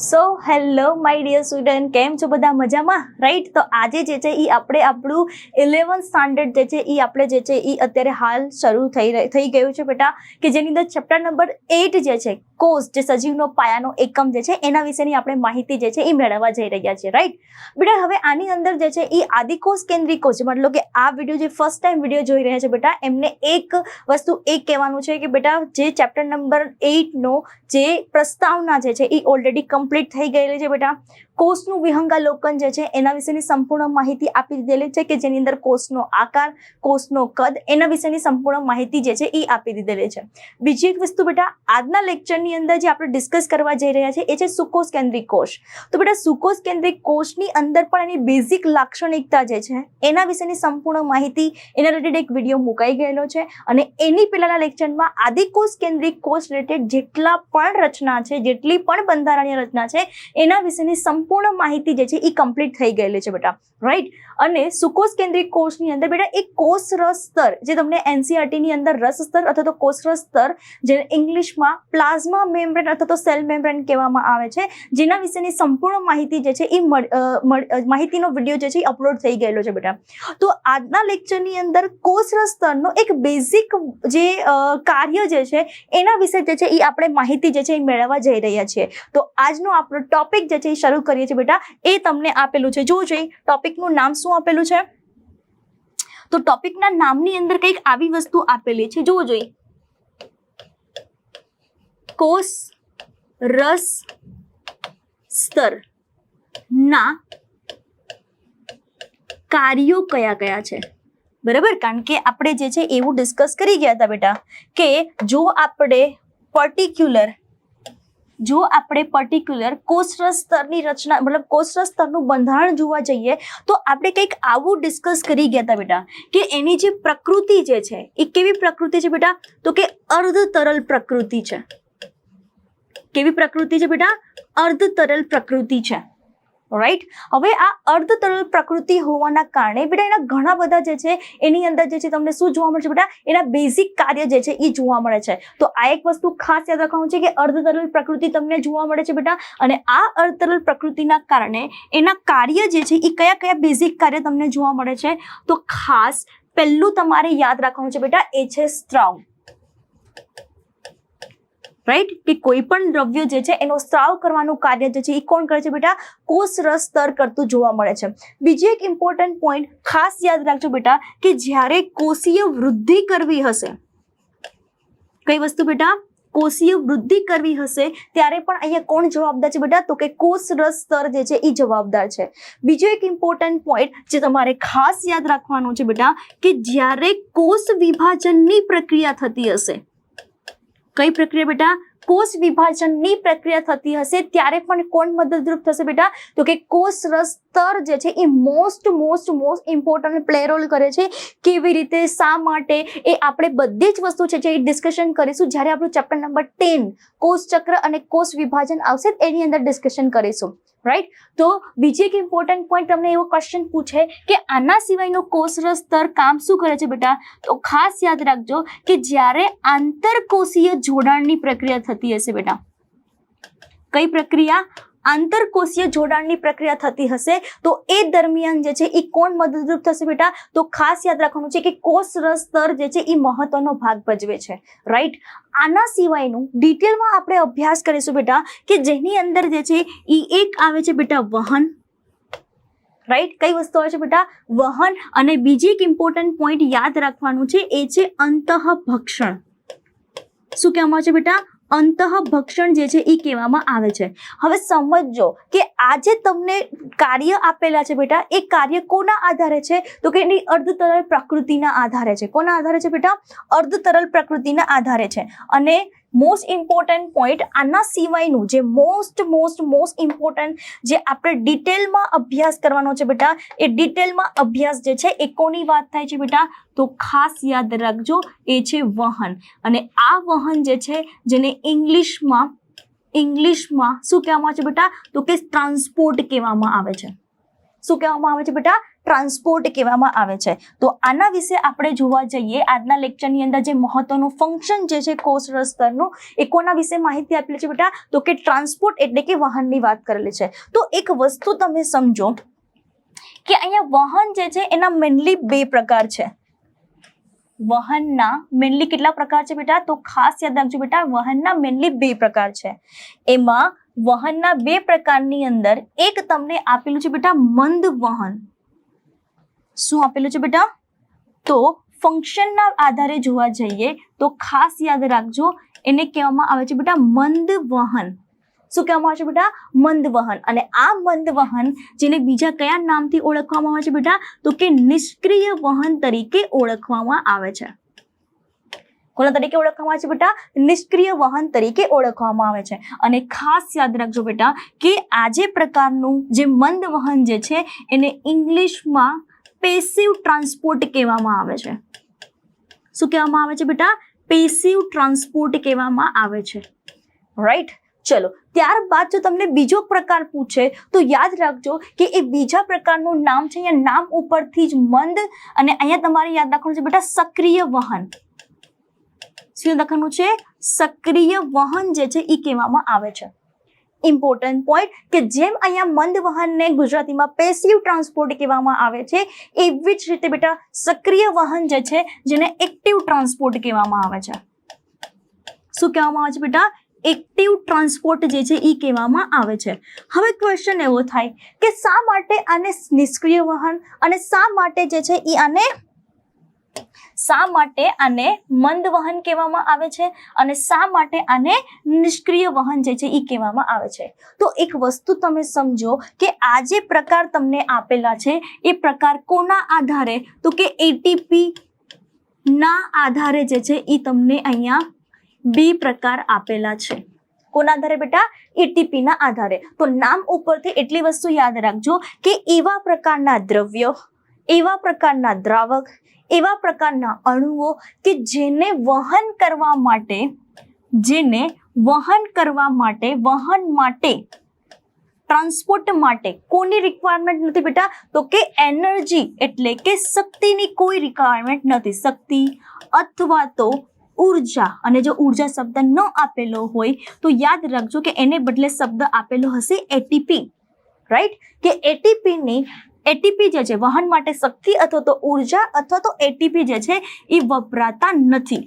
So hello my dear student, કેમ છો બધા? મજામાં, રાઈટ? તો આજે જે છે એ આપણે આપણું 11th સ્ટાન્ડર્ડ જે છે એ આપણે જે છે એ અત્યારે હાલ શરૂ થઈ ગયું છે બેટા, કે જેની અંદર ચેપ્ટર નંબર 8 જે છે કોષ, જે સજીવનો પાયાનો એકમ જે છે એના વિશેની આપણે માહિતી જે છે એ મેળવવા જઈ રહ્યા છીએ, રાઈટ બેટા? હવે આની અંદર જે છે એ આદિકોષ કેન્દ્રીય કોષ, મતલબ કે આ વિડીયો જે ફર્સ્ટ ટાઈમ વિડીયો જોઈ રહ્યા છે બેટા, એમને એક વસ્તુ એ કહેવાનું છે કે બેટા જે ચેપ્ટર નંબર 8 નો જે પ્રસ્તાવના જે છે એ ઓલરેડી કમ્પ્લીટ થઈ ગયેલી છે બેટા. કોષનું વિહંગાવલોકન જે છે એના વિશેની સંપૂર્ણ માહિતી આપી દીધેલી છે, કે જેની અંદર કોષનો આકાર, કોષનો કદ, એના વિશેની સંપૂર્ણ માહિતી જે છે એ આપી દીધેલી છે. બીજી એક વસ્તુ બેટા, આજના લેક્ચરની અંદર જે આપણે ડિસ્કસ કરવા જઈ રહ્યા છે એ છે સુકોષ કેન્દ્રિક કોષ. તો બેટા સુકોષ કેન્દ્રિક કોષની અંદર પણ એની બેઝિક લાક્ષણિકતા જે છે એના વિશેની સંપૂર્ણ માહિતી, એના રિલેટેડ એક વિડીયો મુકાઈ ગયેલો છે, અને એની પહેલાના લેક્ચરમાં આદિકોષ કેન્દ્રિક કોષ રિલેટેડ જેટલા પણ રચના છે, જેટલી પણ બંધારણીય રચના છે એના વિશેની સંપૂર્ણ માહિતી જે છે એ કમ્પ્લીટ થઈ ગયેલી છે બેટા, રાઈટ? અને સુકોષ કેન્દ્રિક કોષની અંદર બેટા એક કોષ રસ સ્તર, જે તમને એનસીઈઆરટી ની અંદર રસ સ્તર અથવા તો કોષ રસ સ્તર, જે ઇંગ્લિશમાં પ્લાઝ્મા મેમ્બ્રેન અથવા તો સેલ મેમ્બ્રેન કહેવામાં આવે છે, જેના વિશેની સંપૂર્ણ માહિતી જે છે એ માહિતીનો વિડીયો જે છે એ અપલોડ થઈ ગયેલો છે બેટા. તો આજના લેક્ચરની અંદર કોષ રસ સ્તરનો એક બેઝિક જે કાર્ય જે છે એના વિશે જે છે એ આપણે માહિતી જે છે એ મેળવવા જઈ રહ્યા છીએ. તો આજનો આપણો ટોપિક જે છે એ શરૂ કરીએ છીએ બેટા, એ તમને આપેલું છે. જો જોઈએ ટોપિકનું નામ શું આપેલું છે, તો ટોપિકના નામની અંદર કંઈક આવી વસ્તુ આપેલી છે. જોવો જોઈએ, કોષ રસ સ્તર ના કાર્યો કયા કયા છે, બરાબર? કારણ કે આપણે જે છે એવું ડિસ્કસ કરી ગયા હતા બેટા કે જો આપણે પર્ટિક્યુલર કોષરસ સ્તરની રચના, મતલબ કોષરસ સ્તરનું બંધારણ જોવા જઈએ તો આપણે કંઈક આવું ડિસ્કસ કરી ગયા હતા બેટા, કે એની જે પ્રકૃતિ જે છે એ કેવી પ્રકૃતિ છે બેટા, તો કે અર્ધ તરલ પ્રકૃતિ છે. કેવી પ્રકૃતિ છે બેટા? અર્ધ તરલ પ્રકૃતિ છે, રાઈટ? હવે આ અર્ધ તરલ પ્રકૃતિ હોવાના કારણે બેટા એના ઘણા બધા જે છે એની અંદર જે છે તમને શું જોવા મળશે બેટા? એના બેઝિક કાર્ય જે છે એ જોવા મળે છે. તો આ એક વસ્તુ ખાસ યાદ રાખવાનું છે કે અર્ધ તરલ પ્રકૃતિ તમને જોવા મળે છે બેટા, અને આ અર્ધ તરલ પ્રકૃતિના કારણે એના કાર્ય જે છે એ કયા કયા બેઝિક કાર્ય તમને જોવા મળે છે, તો ખાસ પહેલું તમારે યાદ રાખવાનું છે બેટા, એ છે સ્ત્રાવ, રાઈટ? કે કોઈ પણ દ્રવ્ય જે છે એનો સ્ત્રાવ કરવાનું કાર્ય જે છે એ કોણ કરે છે બેટા? કોષ રસ સ્તર કરતું જોવા મળે છે. બીજી એક ઇમ્પોર્ટન્ટ પોઈન્ટ ખાસ યાદ રાખજો બેટા, કે જ્યારે કોષીય વૃદ્ધિ કરવી હશે, કઈ વસ્તુ બેટા? કોષીય વૃદ્ધિ કરવી હશે ત્યારે પણ અહીંયા કોણ જવાબદાર છે બેટા? તો કે કોષ રસ સ્તર જે છે એ જવાબદાર છે. બીજો એક ઇમ્પોર્ટન્ટ પોઈન્ટ જે તમારે ખાસ યાદ રાખવાનું છે બેટા, કે જ્યારે કોષ વિભાજનની પ્રક્રિયા થતી હશે, કઈ પ્રક્રિયા બેટા? કોષ વિભાજનની પ્રક્રિયા થતી હશે ત્યારે પણ કોણ મદદરૂપ થશે બેટા? તો કે કોષ રસ સ્તર જે છે એ મોસ્ટ ઇમ્પોર્ટન્ટ પ્લે રોલ કરે છે. કેવી રીતે, શા માટે, એ આપણે બધી જ વસ્તુ છે જે ડિસ્કશન કરીશું જ્યારે આપણું ચેપ્ટર નંબર 10 કોષ ચક્ર અને કોષ વિભાજન આવશે એની અંદર ડિસ્કશન કરીશું, રાઈટ? તો બીજી એક ઇમ્પોર્ટન્ટ પોઈન્ટ તમને એવો ક્વેશ્ચન પૂછે કે આના સિવાયનો કોષ રસ સ્તર કામ શું કરે છે બેટા? તો ખાસ યાદ રાખજો કે જ્યારે આંતરકોષીય જોડાણની પ્રક્રિયા થતી હશે બેટા, કઈ પ્રક્રિયા? આંતરકોષીય જોડાણની પ્રક્રિયા થતી હશે તો એ દરમિયાન જે છે એ કોણ મદદરૂપ થશે બેટા? તો ખાસ યાદ રાખવાનું છે કે કોષ રસ સ્તર જે છે એ મહત્વનો ભાગ ભજવે છે, રાઈટ? આના સિવાયનું ડિટેલમાં આપણે અભ્યાસ કરીશું બેટા, કે જેની અંદર જે છે એ એક આવે છે બેટા વહન, રાઈટ? કઈ વસ્તુ આવે છે બેટા? વહન. અને બીજી એક ઇમ્પોર્ટન્ટ પોઈન્ટ યાદ રાખવાનું છે, એ છે અંતઃભક્ષણ. શું કહેવામાં આવે છે બેટા? અંતઃભક્ષણ જે છે એ કહેવામાં આવે છે. હવે સમજો કે આ જે તમને કાર્ય આપેલા છે બેટા, એ કાર્ય કોના આધારે છે? તો કે એની અર્ધ તરલ પ્રકૃતિના આધારે છે. કોના આધારે છે બેટા? અર્ધ તરલ પ્રકૃતિના આધારે છે. અને મોસ્ટ ઇમ્પોર્ટન્ટ પોઈન્ટ, આના સિવાયનું જે મોસ્ટ ઇમ્પોર્ટન્ટ જે આપણે ડિટેલમાં અભ્યાસ કરવાનો છે બેટા, એ ડિટેલમાં અભ્યાસ જે છે એ કોની વાત થાય છે બેટા? તો ખાસ યાદ રાખજો, એ છે વહન. અને આ વહન જે છે જેને ઇંગ્લિશમાં શું કહેવામાં આવે છે બેટા? તો કે ટ્રાન્સપોર્ટ કહેવામાં આવે છે. શું કહેવામાં આવે છે બેટા? ટ્રાન્સપોર્ટ કહેવામાં આવે છે. તો આના વિશે આપણે જોવા જઈએ આજના લેક્ચરની અંદર જે મહત્વનું ફંક્શન જે છે કોષરસ સ્તરનું એ કોના વિશે માહિતી આપેલી છે બેટા? તો કે ટ્રાન્સપોર્ટ એટલે કે વાહનની વાત કરેલી છે. તો એક વસ્તુ તમે સમજો કે અહીંયા વાહન જે છે એના મેનલી બે પ્રકાર છે. વાહનના મેનલી કેટલા પ્રકાર છે બેટા? તો ખાસ યાદ રાખજો બેટા, વાહનના મેનલી બે પ્રકાર છે. એમાં વાહનના બે પ્રકારની અંદર એક તમને આપેલું છે બેટા મંદ વાહન. શું આપેલું છે બેટા? તો ફંક્શનના આધારે જોવા જઈએ તો ખાસ યાદ રાખજો એને કહેવામાં આવે છે બેટા મંદ વાહન. શું કહેવામાં આવે છે બેટા? મંદ વાહન. અને આ મંદ વાહન જેને બીજા કયા નામથી ઓળખવામાં આવે છે બેટા? તો કે નિષ્ક્રિય વાહન તરીકે ઓળખવામાં આવે છે. કોના તરીકે ઓળખવામાં આવે છે બેટા? નિષ્ક્રિય વાહન તરીકે ઓળખવામાં આવે છે. અને ખાસ યાદ રાખજો બેટા કે આ જે પ્રકારનું જે મંદ વાહન જે છે એને ઇંગ્લિશમાં પેસિવ ટ્રાન્સપોર્ટ કહેવામાં આવે છે. શું કહેવામાં આવે છે બેટા? પેસિવ ટ્રાન્સપોર્ટ કહેવામાં આવે છે. રાઈટ. ચલો, ત્યારબાદ જો તમને બીજો પ્રકાર પૂછે તો યાદ રાખજો કે એ બીજા પ્રકારનું નામ છે. અહીંયા નામ ઉપરથી જ મંદ અને અહીંયા તમારે યાદ રાખવાનું છે બેટા સક્રિય વાહન. શું લખવાનું છે? સક્રિય વાહન જે છે એ કહેવામાં આવે છે. ઇમ્પોર્ટન્ટ પોઈન્ટ કે જેમ અહીંયા મંદ વાહનને ગુજરાતીમાં પેસિવ ટ્રાન્સપોર્ટ કહેવામાં આવે છે એવી જ રીતે બેટા સક્રિય વાહન જે છે જેને એક્ટિવ ટ્રાન્સપોર્ટ કહેવામાં આવે છે. શું કહેવામાં આવે છે બેટા? એક્ટિવ ટ્રાન્સપોર્ટ જે છે એ કહેવામાં આવે છે. હવે ક્વેશ્ચન એવો થાય કે શા માટે આને નિષ્ક્રિય વાહન અને શા માટે જે છે એ આને મંદ વાહન કહેવામાં આવે છે અને શા માટે આને નિષ્ક્રિય વાહન જે છે એ કહેવામાં આવે છે? તો એક વસ્તુ તમે સમજો કે આ જે પ્રકાર તમને આપેલા છે એ પ્રકાર કોના આધારે? તો કે એટીપી ના આધારે જે છે એ તમને અહીંયા બે પ્રકાર આપેલા છે. કોના આધારે બેટા? એટીપી ના આધારે. તો નામ ઉપરથી એટલી વસ્તુ યાદ રાખજો કે એવા પ્રકારના દ્રવ્યો, એવા પ્રકારના દ્રાવક, એવા પ્રકારના અણુઓ કે જેને વહન કરવા માટે ટ્રાન્સપોર્ટ માટે કોની રિક્વાયરમેન્ટ નથી બેટા? તો કે એનર્જી એટલે કે શક્તિની કોઈ રિક્વાયરમેન્ટ નથી. શક્તિ અથવા તો ઉર્જા, અને જો ઉર્જા શબ્દ ન આપેલો હોય તો યાદ રાખજો કે એને બદલે શબ્દ આપેલો હશે એટીપી. રાઈટ. કે એટીપી જે છે વહન માટે શક્તિ અથવા તો ઉર્જા અથવા તો એટીપી જે છે એ વપરાતા નથી.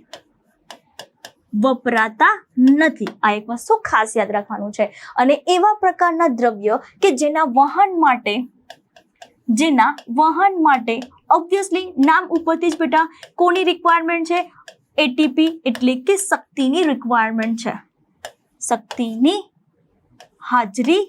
આ એક વસ્તુ ખાસ યાદ રાખવાનું છે. અને એવા પ્રકારના દ્રવ્યો કે જેના વહન માટે ઓબ્વિયસલી નામ ઉપરથી જ બેટા કોની રિક્વાયરમેન્ટ છે? એટીપી એટલે કે શક્તિની રિક્વાયરમેન્ટ છે. શક્તિની હાજરી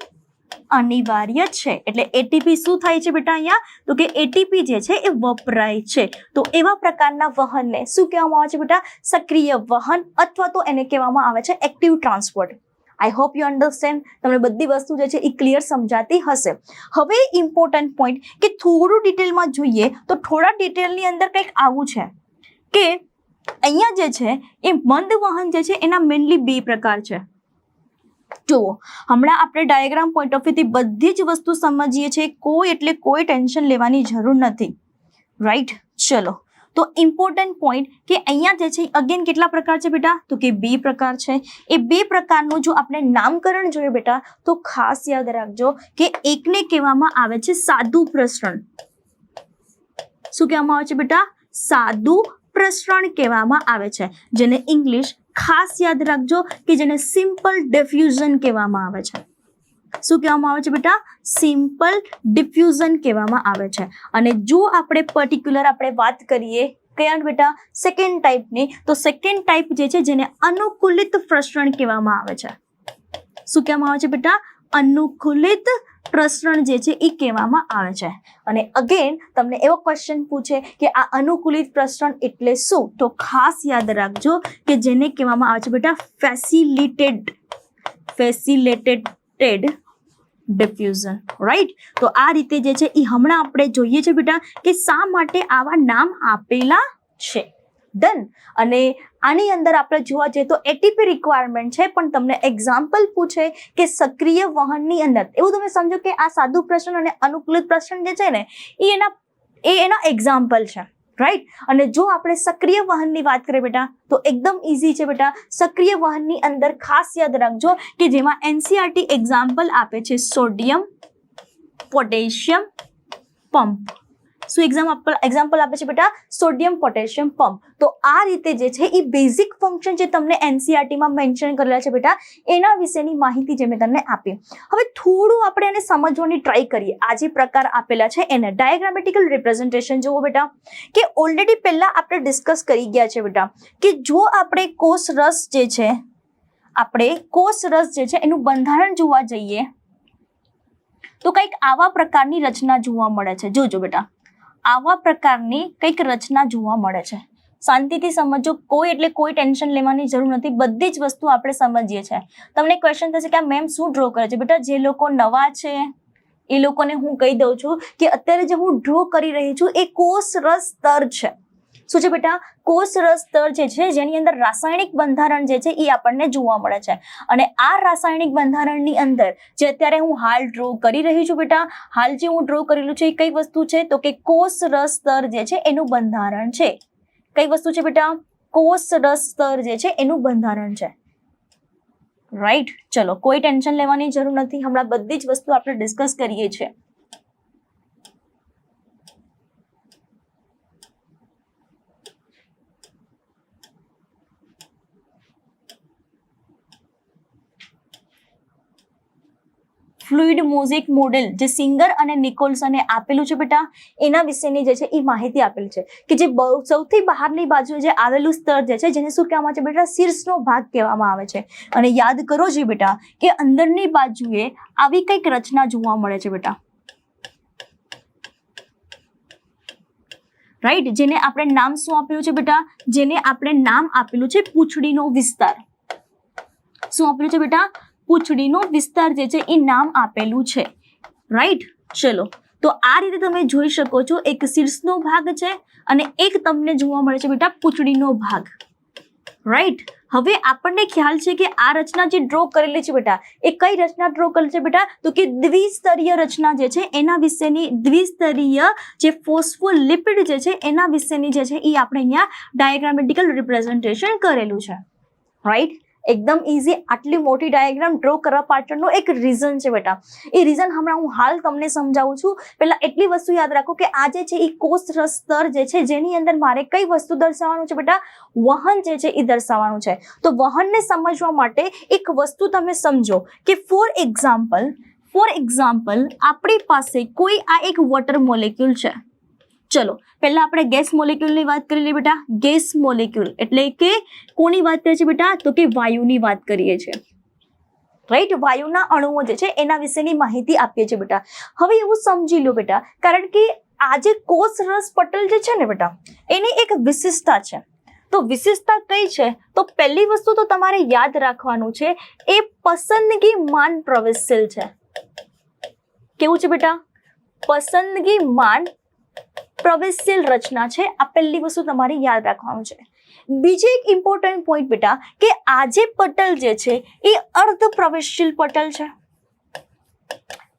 અનિવાર્ય છે. એટલે એટીપી શું થાય છે બેટા અહીંયા? તો કે એટીપી જે છે એ વપરાય છે. તો એવા પ્રકારના વહનને શું કહેવામાં આવે છે બેટા? સક્રિય વહન અથવા તો એને કહેવામાં આવે છે active transport. I hope you understand. તમને બધી વસ્તુ જે છે એ ક્લિયર સમજાતી હશે. હવે ઇમ્પોર્ટન્ટ પોઈન્ટ કે થોડું ડિટેલમાં જોઈએ તો થોડા ડિટેલની અંદર કંઈક આવું છે કે અહીંયા જે છે એ મંદ વાહન જે છે એના મેનલી બે પ્રકાર છે. જુઓ, હમણાં આપણે ડાયાગ્રામ પોઈન્ટ ઓફ વ્યૂથી બધી જ વસ્તુ સમજીએ છીએ. કોઈ ટેન્શન લેવાની જરૂર નથી. રાઈટ. ચલો, તો ઇમ્પોર્ટન્ટ પોઈન્ટ કે અહીંયા જે છે અગેન કેટલા પ્રકાર છે બેટા? તો કે બે પ્રકાર છે. એ બે પ્રકારનું જો આપણે નામકરણ જોઈએ બેટા તો ખાસ યાદ રાખજો કે એકને કહેવામાં આવે છે સાદું પ્રસરણ. શું કહેવામાં આવે છે બેટા? સાદું પ્રસરણ કહેવામાં આવે છે. જેને ઇંગ્લિશ ખાસ યાદ રાખજો કે જેને સિમ્પલ ડિફ્યુઝન કહેવામાં આવે છે. શું કહેવામાં આવે છે બેટા? સિમ્પલ ડિફ્યુઝન કહેવામાં આવે છે. અને જો આપણે પર્ટિક્યુલર વાત કરીએ કયા બેટા? સેકન્ડ ટાઈપની, તો સેકન્ડ ટાઈપ જે છે જેને અનુકૂલિત પ્રસરણ કહેવામાં આવે છે. શું કહેવામાં આવે છે બેટા? અનુકૂલિત પ્રસરણ જે છે એ કહેવામાં આવે છે. અને અગેન તમને એવો ક્વેશ્ચન પૂછે કે આ અનુકૂલિત પ્રસરણ એટલે શું? તો ખાસ યાદ રાખજો કે જેને કહેવામાં આવે છે બેટા ફેસિલિટેટેડ ડિફ્યુઝન. રાઈટ. તો આ રીતે જે છે એ હમણાં આપણે જોઈએ છે બેટા કે શા માટે આવા નામ આપેલા છે. ડન. અને આની અંદર આપણે જોવા જઈએ તો એટીપી રિક્વાયરમેન્ટ છે, પણ તમને એક્ઝામ્પલ પૂછે કે સક્રિય વહનની અંદર એવું તમે સમજો કે આ સાદું પ્રસરણ અને અનુકૂલિત પ્રસરણ જે છે ને એ એના એ એના એક્ઝામ્પલ છે, રાઈટ. અને જો આપણે સક્રિય વહનની વાત કરીએ બેટા તો એકદમ ઇઝી છે બેટા. સક્રિય વહનની અંદર ખાસ યાદ રાખજો કે જેમાં એનસીઆરટી એક્ઝામ્પલ આપે છે સોડિયમ પોટેશિયમ પંપ. શું એક્ઝામ્પલ આપે છે બેટા? Sodium potassium pump. તો આ રીતે જે છે એ બેઝિક ફંક્શન જે તમને એનસીઆરટીમાં મેન્શન કરેલા છે બેટા એના વિશેની માહિતી જે મેં તમને આપી. હવે થોડું આપણે એને સમજવાની ટ્રાય કરીએ. આ જે પ્રકાર આપેલા છે એને ડાયાગ્રામેટિકલ રિપ્રેઝન્ટેશન જુઓ બેટા કે ઓલરેડી પહેલા આપણે ડિસ્કસ કરી ગયા છે બેટા કે જો આપણે કોષ રસ જે છે એનું બંધારણ જોવા જઈએ તો કંઈક આવા પ્રકારની રચના જોવા મળે છે. જોજો બેટા, આવા પ્રકારની કંઈક રચના જોવા મળે છે. શાંતિથી સમજો, કોઈ એટલે કોઈ ટેન્શન લેવાની જરૂર નથી, બધી જ વસ્તુ આપણે સમજીએ છીએ. તમને ક્વેશ્ચન થશે કે આ મેમ શું ડ્રો કરે છે? બેટા જે લોકો નવા છે એ લોકોને હું કહી દઉં છું કે અત્યારે જે હું ડ્રો કરી રહી છું એ કોષ રસ સ્તર છે. શું છે બેટા? કોષ રસ સ્તર જે છે જેની અંદર રાસાયણિક બંધારણ જે છે એ આપણને જોવા મળે છે. અને આ રાસાયણિક બંધારણની અંદર જે અત્યારે હું હાલ ડ્રો કરી રહી છું બેટા, હાલ જે હું ડ્રો કરેલું છે એ કઈ વસ્તુ છે? તો કે કોષ રસ સ્તર જે છે એનું બંધારણ છે. કઈ વસ્તુ છે બેટા? કોષ રસ સ્તર જે છે એનું બંધારણ છે, રાઈટ. ચલો, કોઈ ટેન્શન લેવાની જરૂર નથી, હમણાં બધી જ વસ્તુ આપણે ડિસ્કસ કરીએ છીએ. ફ્લુઇડ મોઝેક મોડેલ જે સિંગર અને નિકોલ્સને આપેલું છે બેટા એના વિશેની જે છે એ માહિતી આપેલી છે કે જે સૌથી બહારની બાજુએ જે આવેલું સ્તર જે છે જેને શું કહેવામાં આવે છે બેટા? શીર્ષનો ભાગ કહેવામાં આવે છે. અને યાદ કરો જે બેટા કે અંદરની બાજુએ આવી કંઈક રચના જોવા મળે છે બેટા, રાઈટ. જેને આપણે નામ શું આપેલું છે બેટા? જેને આપણે નામ આપેલું છે પૂંછડીનો વિસ્તાર. શું આપેલું છે બેટા? પૂંછડીનો વિસ્તાર જે છે એ નામ આપેલું છે, રાઈટ. ચલો, તો આ રીતે તમે જોઈ શકો છો, એક શીર્ષનો ભાગ છે અને એક તમને જોવા મળે છે બેટા પૂંછડીનો ભાગ, રાઈટ. હવે આપણને ખ્યાલ છે કે આ રચના જે ડ્રો કરેલી છે બેટા એ કઈ રચના ડ્રો કરેલી છે બેટા? તો કે દ્વિસ્તરીય રચના જે છે એના વિશેની, દ્વિસ્તરીય જે ફોસ્ફોલિપિડ જે છે એના વિશેની જે છે એ આપણે અહીંયા ડાયાગ્રામેટિકલ રિપ્રેઝન્ટેશન કરેલું છે, રાઈટ. એકદમ ઇઝી. આટલી મોટી ડાયાગ્રામ ડ્રો કરવા પાછળનું એક રીઝન છે બેટા. એ રીઝન હમણાં હું હાલ તમને સમજાવું છું. પહેલા એટલી વસ્તુ યાદ રાખો કે આ જે છે એ કોષ રસ સ્તર જે છે જેની અંદર મારે કઈ વસ્તુ દર્શાવવાનું છે બેટા? વહન જે છે એ દર્શાવવાનું છે. તો વહનને સમજવા માટે એક વસ્તુ તમે સમજો કે ફોર એક્ઝામ્પલ આપણી પાસે કોઈ આ એક વોટર મોલેક્યુલ છે. ચલો, પહેલા આપણે ગેસ મોલેક્યુલની વાત કરી લઈએ બેટા. ગેસ મોલેક્યુલ એટલે કે કોની વાત કરીએ છીએ બેટા? તો કે વાયુની વાત કરીએ છીએ, રાઈટ. વાયુના અણુઓ જે છે એના વિશેની માહિતી આપીએ છીએ બેટા. હવે એવું સમજી લો બેટા, કારણ કે આ જે કોષ રસ પટલ જે છે ને બેટા એની એક વિશિષ્ટતા છે. તો વિશિષ્ટતા કઈ છે? તો પહેલી વસ્તુ તો તમારે યાદ રાખવાનું છે એ પસંદગીમાન પ્રવેશશીલ છે. કેવું છે બેટા? પસંદગીમાન પ્રવેશશીલ રચના છે. આ પહેલી વસ્તુ તમારે યાદ રાખવાનું છે. બીજી એક ઇમ્પોર્ટન્ટ પોઈન્ટ બેટા કે આ જે પટલ જે છે એ અર્ધ પ્રવેશશીલ પટલ છે,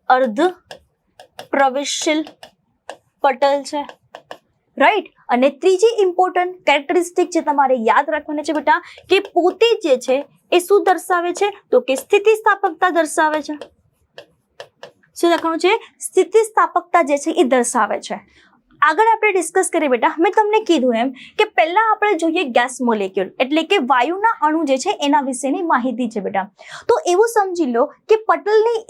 અર્ધ પ્રવેશશીલ પટલ છે, રાઈટ. અને ત્રીજી ઇમ્પોર્ટન્ટ કેરેક્ટરિસ્ટિક જે તમારે યાદ રાખવાની છે બેટા કે પોતે જે છે એ શું દર્શાવે છે? તો કે સ્થિતિસ્થાપકતા દર્શાવે છે. શું લખવાનું છે? સ્થિતિસ્થાપકતા જે છે એ દર્શાવે છે. આગળ આપણે ડિસ્કસ કરીએ બેટા, મેં તમને કીધું એમ કે પહેલા આપણે જોઈએ ગેસ મોલેક્યુલ એટલે કે વાયુના અણુ જે છે એના વિશેની માહિતી છે બેટા. તો એવું સમજી લો કે પટલની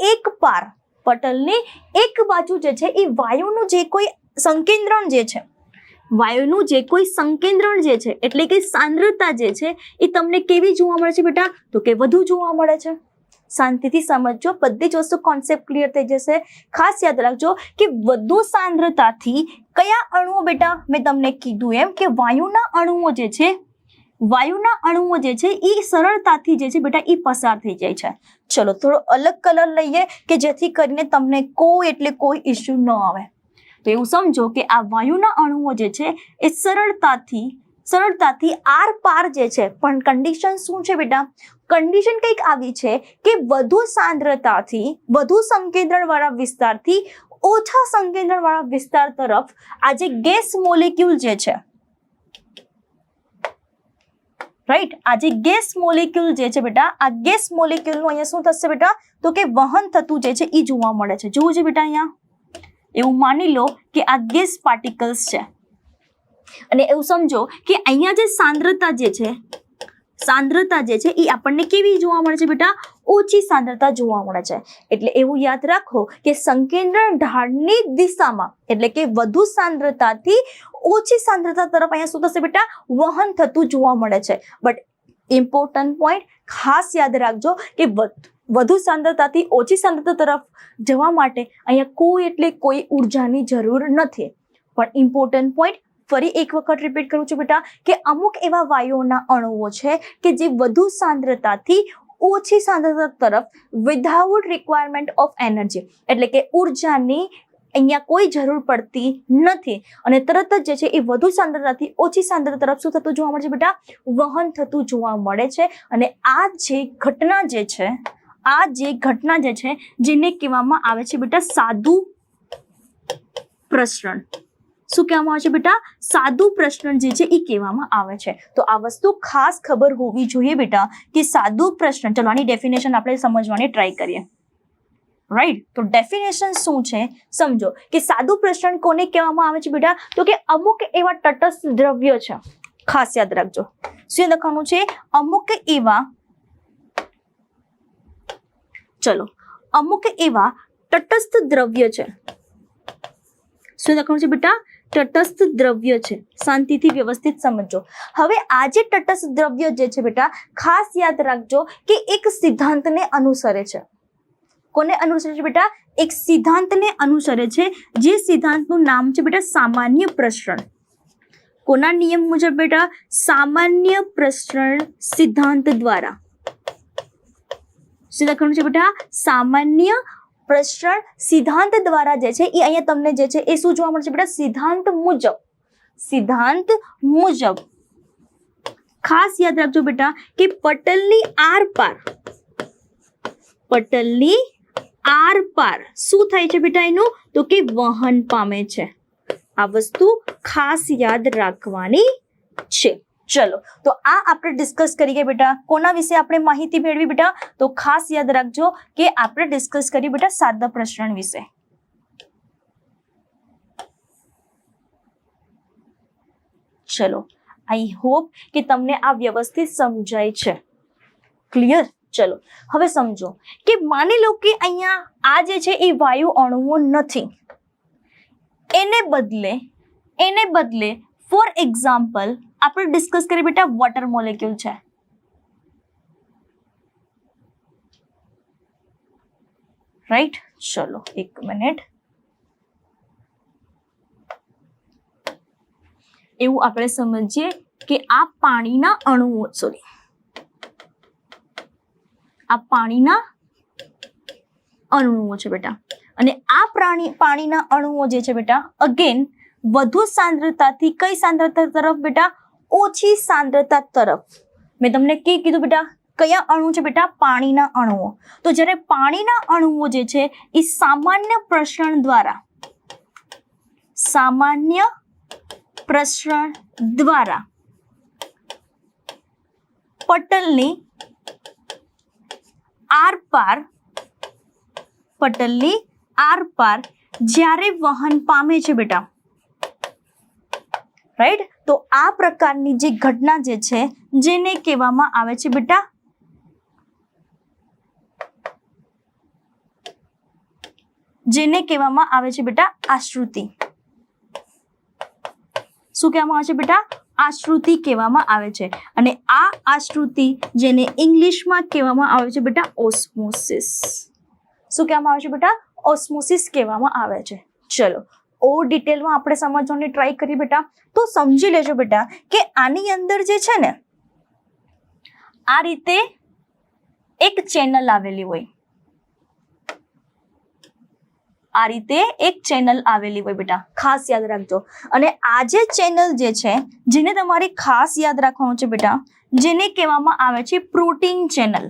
એક બાજુ જે છે એ વાયુનું જે કોઈ સંકેન્દ્રણ જે છે, વાયુનું જે કોઈ સંકેન્દ્રણ જે છે એટલે કે સાંદ્રતા જે છે એ તમને કેવી જોવા મળે છે બેટા? તો કે વધુ જોવા મળે છે. શાંતિથી સમજજો, બધી જ વસ્તુ કોન્સેપ્ટ ક્લિયર થઈ જશે. ખાસ યાદ રાખજો કે વધુ સાંદ્રતાથી કયા અણુઓ બેટા? મેં તમને કીધું એમ કે વાયુના અણુઓ જે છે એ સરળતાથી જે છે બેટા એ પસાર થઈ જાય છે. ચલો, થોડો અલગ કલર લઈએ કે જેથી કરીને તમને કોઈ ઇશ્યુ ન આવે. તો એવું સમજો કે આ વાયુના અણુઓ જે છે એ સરળતાથી આર પાર જે છે, પણ કન્ડિશન શું છે બેટા? કન્ડિશન કંઈક આવી છે કે વધુ સાંદ્રતાથી, વધુ સંકેન્દ્રણ વાળા વિસ્તારથી ઓછા સંકેન્દ્રણ વાળા વિસ્તાર તરફ આ જે ગેસ મોલેક્યુલ જે છે, રાઈટ, આ જે ગેસ મોલેક્યુલ જે છે બેટા, આ ગેસ મોલેક્યુલનું અહીંયા શું થશે બેટા, તો કે વહન થતું જે છે એ જોવા મળે છે. જોવું છે બેટા, અહીંયા એવું માની લો કે આ ગેસ પાર્ટિકલ્સ છે અને એવું સમજો કે અહીંયા જે સાંદ્રતા જે છે એ આપણને કેવી જોવા મળે છે બેટા, ઓછી સાંદ્રતા જોવા મળે છે. એટલે એવું યાદ રાખો કે સંકેન્દ્રણ ઢાળની દિશામાં એટલે કે વધુ સાંદ્રતાથી ઓછી સાંદ્રતા તરફ અહીંયા શું થશે બેટા, વહન થતું જોવા મળે છે. બટ ઇમ્પોર્ટન્ટ પોઈન્ટ ખાસ યાદ રાખજો કે વધુ સાંદ્રતાથી ઓછી સાંદ્રતા તરફ જવા માટે અહીંયા કોઈ એટલે કોઈ ઉર્જાની જરૂર નથી. પણ ઇમ્પોર્ટન્ટ પોઈન્ટ ફરી એક વખત રિપીટ કરું છું બેટા કે અમુક એવા વાયુઓના અણુઓ છે કે જે વધુ સાંદ્રતાથી ઓછી સાંદ્રતા તરફ વિધાઉટ રિક્વાયરમેન્ટ ઓફ એનર્જી એટલે કે ઉર્જાની અહીંયા કોઈ જરૂર પડતી નથી અને તરત જ જે છે એ વધુ સાંદ્રતાથી ઓછી સાંદ્રતા તરફ શું થતું જોવા મળે છે બેટા, વહન થતું જોવા મળે છે. અને આ જે ઘટના જે છે જેને કહેવામાં આવે છે બેટા સાદું પ્રસરણ. શું કહેવામાં આવે છે બેટા, સાદું પ્રસરણ જે છે એ કહેવામાં આવે છે. તો આ વસ્તુ ખાસ ખબર હોવી જોઈએ બેટા કે સાદું પ્રસરણ, ચલો આની ડેફિનેશન આપણે સમજવાની ટ્રાય કરીએ. રાઈટ, તો ડેફિનેશન શું છે સમજો કે સાદું પ્રસરણ કોને કહેવામાં આવે છે બેટા, તો કે અમુક એવા તટસ્થ દ્રવ્યો છે. ખાસ યાદ રાખજો શું લખવાનું છે, અમુક એવા તટસ્થ દ્રવ્ય છે. શું લખવાનું છે બેટા, તટસ્થ દ્રવ્ય છે. શાંતિથી વ્યવસ્થિત સમજો. હવે આ જે તટસ્થ દ્રવ્ય જે છે બેટા, ખાસ યાદ રાખજો કે એક સિદ્ધાંતને અનુસરે છે. કોને અનુસરે છે બેટા, એક સિદ્ધાંતને અનુસરે છે. જે સિદ્ધાંતનું નામ છે બેટા સામાન્ય પ્રસરણ. કોના નિયમ મુજબ બેટા, સામાન્ય પ્રસરણ સિદ્ધાંત દ્વારા. શું લખવાનું છે બેટા, સામાન્ય પ્રસરણ સિદ્ધાંત દ્વારા જે છે એ અહીંયા તમને જે છે એ શું જોવા મળશે બેટા, સિદ્ધાંત મુજબ ખાસ યાદ રાખજો બેટા કે પટલની આર પાર શું થાય છે બેટા, એનું તો કે વહન પામે છે. આ વસ્તુ ખાસ યાદ રાખવાની છે. ચલો તો આ આપણે ડિસ્કસ કરીએ બેટા. કોના વિશે આપણે માહિતી મેળવી બેટા, તો ખાસ યાદ રાખજો કે આપણે ડિસ્કસ કરી બેટા સાદા પ્રસરણ વિશે. ચલો આઈ હોપ કે તમને આ વ્યવસ્થિત સમજાય છે. ક્લિયર? ચલો હવે સમજો કે માની લો કે અહીંયા આ જે છે એ વાયુ અણુઓ નથી, એને બદલે ફોર એક્ઝામ્પલ આપણે ડિસ્કસ કરીએ બેટા વોટર મોલેક્યુલ છે. રાઈટ, ચલો એક મિનિટ. એવું આપણે સમજીએ કે આ પાણીના અણુઓ છે બેટા. અને આ પાણીના અણુઓ જે છે બેટા અગેન વધુ સાંદ્રતાથી કઈ સાંદ્રતા તરફ બેટા, ઓછી સાંદ્રતા તરફ. મેં તમને કીધું બેટા કયા અણુ છે બેટા, પાણીના અણુઓ. તો જ્યારે પાણીના અણુઓ જે છે એ સામાન્ય પ્રસરણ દ્વારા પટલની આરપાર જ્યારે વહન પામે છે બેટા, રાઈટ, તો આ પ્રકારની જે ઘટના જે છે જેને કહેવામાં આવે છે બેટા આશ્રુતિ. શું કહેવામાં આવે છે બેટા, આશ્રુતિ કહેવામાં આવે છે. અને આ આશ્રુતિ જેને ઇંગ્લિશમાં કહેવામાં આવે છે બેટા ઓસ્મોસિસ. શું કહેવામાં આવે છે બેટા, ઓસ્મોસિસ કહેવામાં આવે છે. ચલો ડિટેલમાં આપણે સમજવાની ટ્રાય કરી બેટા. તો સમજી લેજો બેટા કે આની અંદર જે છે ને આ રીતે એક ચેનલ આવેલી હોય, બેટા ખાસ યાદ રાખજો. અને આ જે ચેનલ જે છે જેને તમારે ખાસ યાદ રાખવાનું છે બેટા, જેને કહેવામાં આવે છે પ્રોટીન ચેનલ.